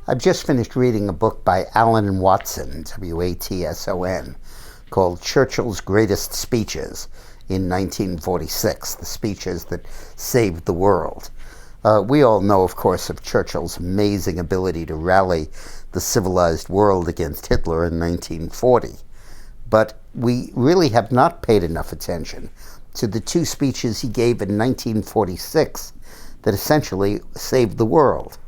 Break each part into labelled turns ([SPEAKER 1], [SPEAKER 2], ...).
[SPEAKER 1] I've just finished reading a book by Alan Watson, Watson, called Churchill's Greatest Speeches in 1946, the speeches that saved the world. We all know, of course, of Churchill's amazing ability to rally the civilized world against Hitler in 1940. But we really have not paid enough attention to the two speeches he gave in 1946 that essentially saved the world.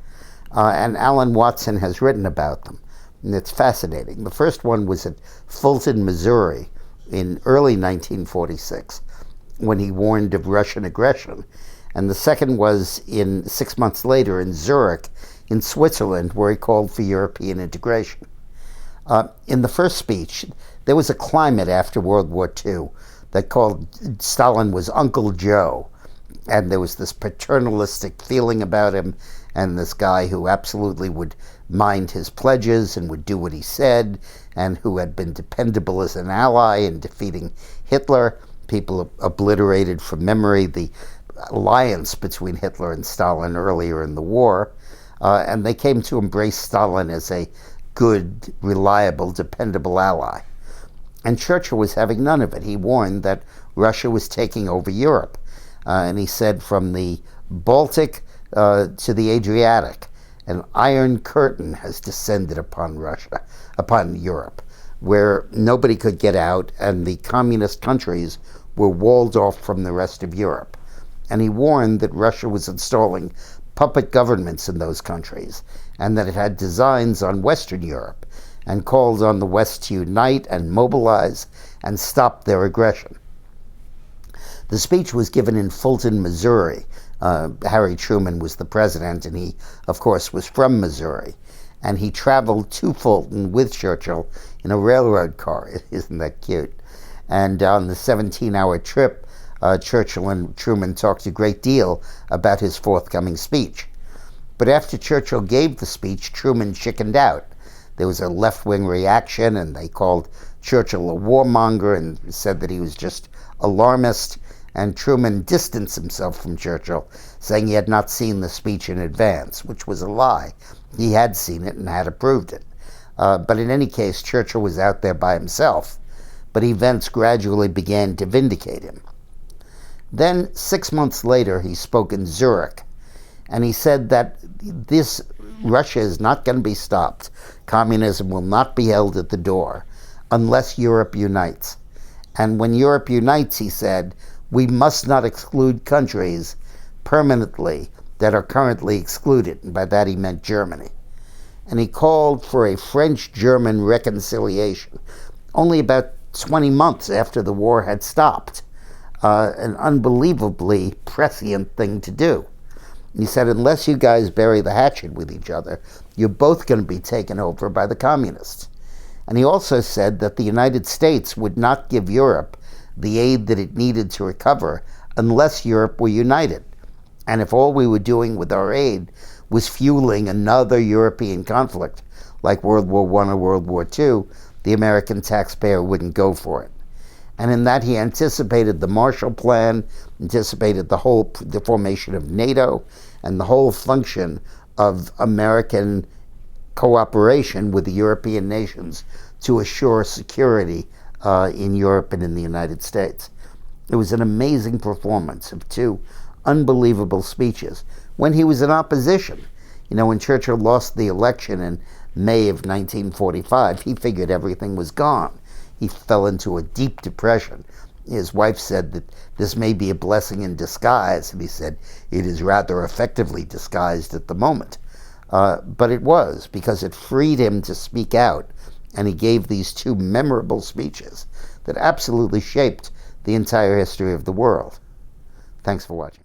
[SPEAKER 1] And Alan Watson has written about them, and it's fascinating. The first one was at Fulton, Missouri, in early 1946, when he warned of Russian aggression. And the second was 6 months later in Zurich, in Switzerland, where he called for European integration. In the first speech, there was a climate after World War II that called Stalin was Uncle Joe. And there was this paternalistic feeling about him, and this guy who absolutely would mind his pledges and would do what he said, and who had been dependable as an ally in defeating Hitler. People obliterated from memory the alliance between Hitler and Stalin earlier in the war, and they came to embrace Stalin as a good, reliable, dependable ally. And Churchill was having none of it. He warned that Russia was taking over Europe. And he said, from the Baltic to the Adriatic, an iron curtain has descended upon Europe, where nobody could get out, and the communist countries were walled off from the rest of Europe. And he warned that Russia was installing puppet governments in those countries, and that it had designs on Western Europe, and called on the West to unite and mobilize and stop their aggression. The speech was given in Fulton, Missouri. Harry Truman was the president, and he, of course, was from Missouri. And he traveled to Fulton with Churchill in a railroad car. Isn't that cute? And on the 17-hour trip, Churchill and Truman talked a great deal about his forthcoming speech. But after Churchill gave the speech, Truman chickened out. There was a left-wing reaction, and they called Churchill a warmonger and said that he was just alarmist. And Truman distanced himself from Churchill, saying he had not seen the speech in advance, which was a lie. He had seen it and had approved it. But in any case, Churchill was out there by himself. But events gradually began to vindicate him. Then, 6 months later, he spoke in Zurich, and he said that Russia is not going to be stopped. Communism will not be held at the door unless Europe unites. And when Europe unites, he said, we must not exclude countries permanently that are currently excluded. And by that he meant Germany. And he called for a French-German reconciliation only about 20 months after the war had stopped. An unbelievably prescient thing to do. He said, unless you guys bury the hatchet with each other, you're both going to be taken over by the communists. And he also said that the United States would not give Europe the aid that it needed to recover unless Europe were united. And if all we were doing with our aid was fueling another European conflict, like World War I or World War II, the American taxpayer wouldn't go for it. And in that he anticipated the Marshall Plan, anticipated the formation of NATO, and the whole function of American cooperation with the European nations to assure security in Europe and in the United States. It was an amazing performance of two unbelievable speeches when he was in opposition. You know, when Churchill lost the election in May of 1945, he figured everything was gone. He fell into a deep depression. His wife said that this may be a blessing in disguise, and he said it is rather effectively disguised at the moment. But it was, because it freed him to speak out, and he gave these two memorable speeches that absolutely shaped the entire history of the world. Thanks for watching.